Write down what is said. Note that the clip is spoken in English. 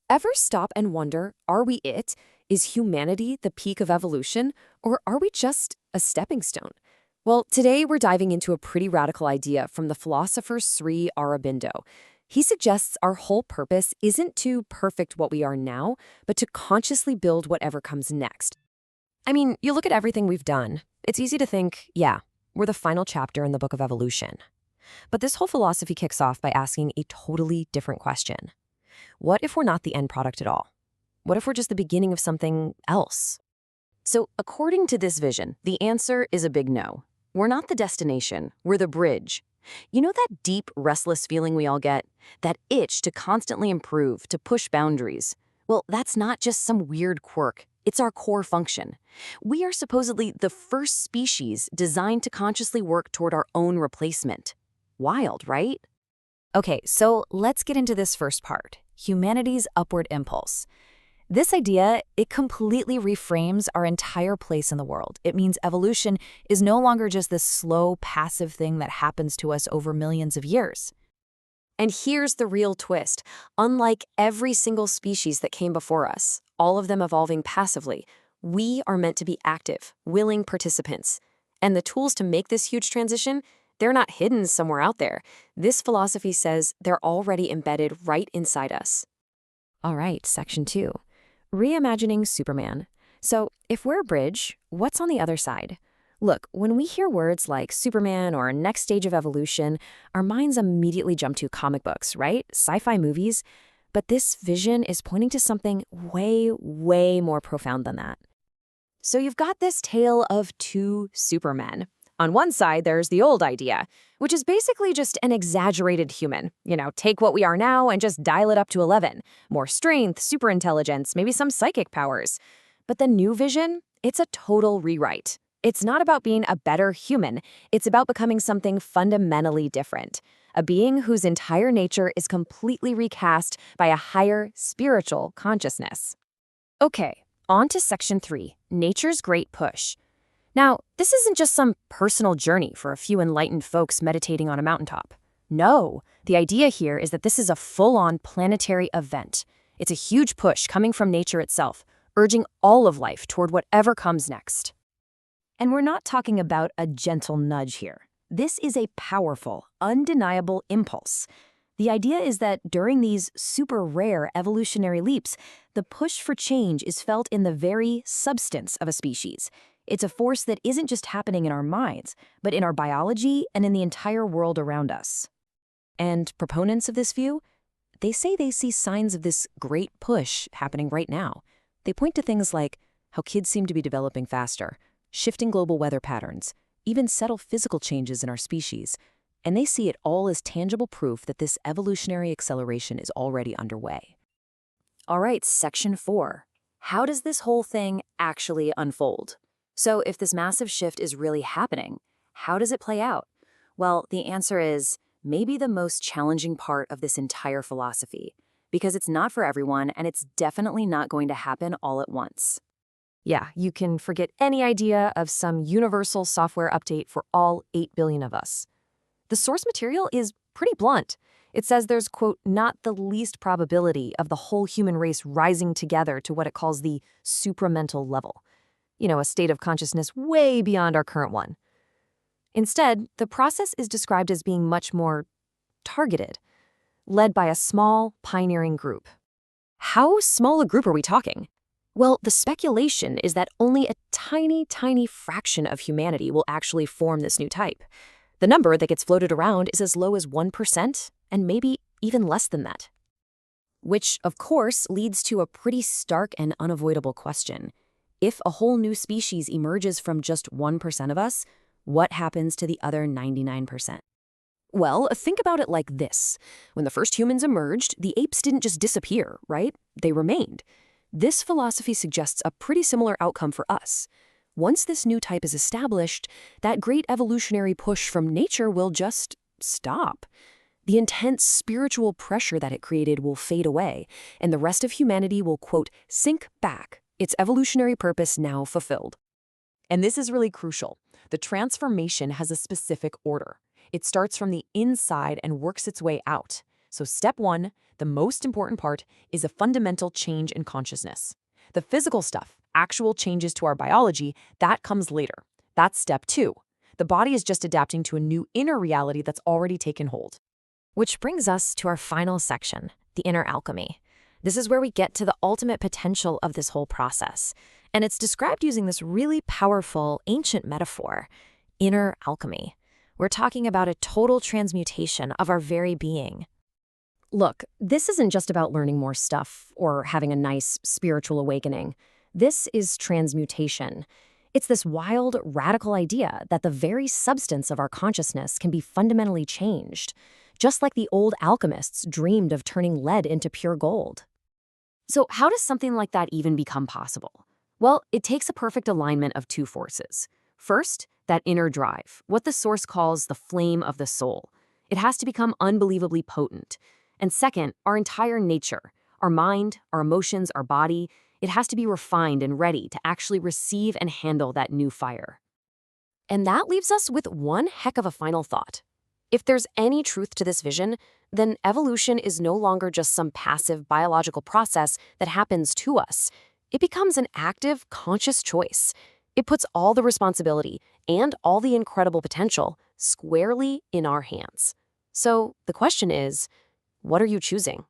Ever stop and wonder, are we it? Is humanity the peak of evolution? Or are we just a stepping stone? Well, today we're diving into a pretty radical idea from the philosopher Sri Aurobindo. He suggests our whole purpose isn't to perfect what we are now, but to consciously build whatever comes next. I mean, you look at everything we've done, it's easy to think, yeah, we're the final chapter in the book of evolution. But this whole philosophy kicks off by asking a totally different question. What if we're not the end product at all? What if we're just the beginning of something else? So, according to this vision, the answer is a big no. We're not the destination, we're the bridge. You know that deep, restless feeling we all get? That itch to constantly improve, to push boundaries? Well, that's not just some weird quirk. It's our core function. We are supposedly the first species designed to consciously work toward our own replacement. Wild, right? Okay, so let's get into this first part, humanity's upward impulse. This idea, it completely reframes our entire place in the world. It means evolution is no longer just this slow, passive thing that happens to us over millions of years. And here's the real twist. Unlike every single species that came before us, all of them evolving passively, we are meant to be active, willing participants. And the tools to make this huge transition, they're not hidden somewhere out there. This philosophy says they're already embedded right inside us. All right, section 2. Reimagining Superman. So, if we're a bridge, what's on the other side? Look, when we hear words like Superman or next stage of evolution, our minds immediately jump to comic books, right? Sci-fi movies. But this vision is pointing to something way, way more profound than that. So you've got this tale of two Supermen. On one side, there's the old idea, which is basically just an exaggerated human. Take what we are now and just dial it up to 11. More strength, superintelligence, maybe some psychic powers. But the new vision, it's a total rewrite. It's not about being a better human. It's about becoming something fundamentally different. A being whose entire nature is completely recast by a higher spiritual consciousness. Okay, on to section 3, nature's great push. Now, this isn't just some personal journey for a few enlightened folks meditating on a mountaintop. No, the idea here is that this is a full-on planetary event. It's a huge push coming from nature itself, urging all of life toward whatever comes next. And we're not talking about a gentle nudge here. This is a powerful, undeniable impulse. The idea is that during these super rare evolutionary leaps, the push for change is felt in the very substance of a species. It's a force that isn't just happening in our minds, but in our biology and in the entire world around us. And proponents of this view, they say they see signs of this great push happening right now. They point to things like how kids seem to be developing faster, shifting global weather patterns, even subtle physical changes in our species, and they see it all as tangible proof that this evolutionary acceleration is already underway. All right, section 4. How does this whole thing actually unfold? So if this massive shift is really happening, how does it play out? Well, the answer is maybe the most challenging part of this entire philosophy, because it's not for everyone and it's definitely not going to happen all at once. Yeah, you can forget any idea of some universal software update for all 8 billion of us. The source material is pretty blunt. It says there's, quote, not the least probability of the whole human race rising together to what it calls the supramental level. A state of consciousness way beyond our current one. Instead, the process is described as being much more targeted, led by a small, pioneering group. How small a group are we talking? Well, the speculation is that only a tiny, tiny fraction of humanity will actually form this new type. The number that gets floated around is as low as 1%, and maybe even less than that. Which, of course, leads to a pretty stark and unavoidable question. If a whole new species emerges from just 1% of us, what happens to the other 99%? Well, think about it like this. When the first humans emerged, the apes didn't just disappear, right? They remained. This philosophy suggests a pretty similar outcome for us. Once this new type is established, that great evolutionary push from nature will just stop. The intense spiritual pressure that it created will fade away, and the rest of humanity will, quote, sink back, its evolutionary purpose now fulfilled. And this is really crucial. The transformation has a specific order. It starts from the inside and works its way out. So step one, the most important part, is a fundamental change in consciousness. The physical stuff, actual changes to our biology, that comes later. That's step two. The body is just adapting to a new inner reality that's already taken hold. Which brings us to our final section, the inner alchemy. This is where we get to the ultimate potential of this whole process. And it's described using this really powerful, ancient metaphor, inner alchemy. We're talking about a total transmutation of our very being. Look, this isn't just about learning more stuff or having a nice spiritual awakening. This is transmutation. It's this wild, radical idea that the very substance of our consciousness can be fundamentally changed, just like the old alchemists dreamed of turning lead into pure gold. So how does something like that even become possible? Well, it takes a perfect alignment of two forces. First, that inner drive, what the Source calls the flame of the soul. It has to become unbelievably potent. And second, our entire nature, our mind, our emotions, our body, it has to be refined and ready to actually receive and handle that new fire. And that leaves us with one heck of a final thought. If there's any truth to this vision, then evolution is no longer just some passive biological process that happens to us. It becomes an active, conscious choice. It puts all the responsibility and all the incredible potential squarely in our hands. So the question is, what are you choosing?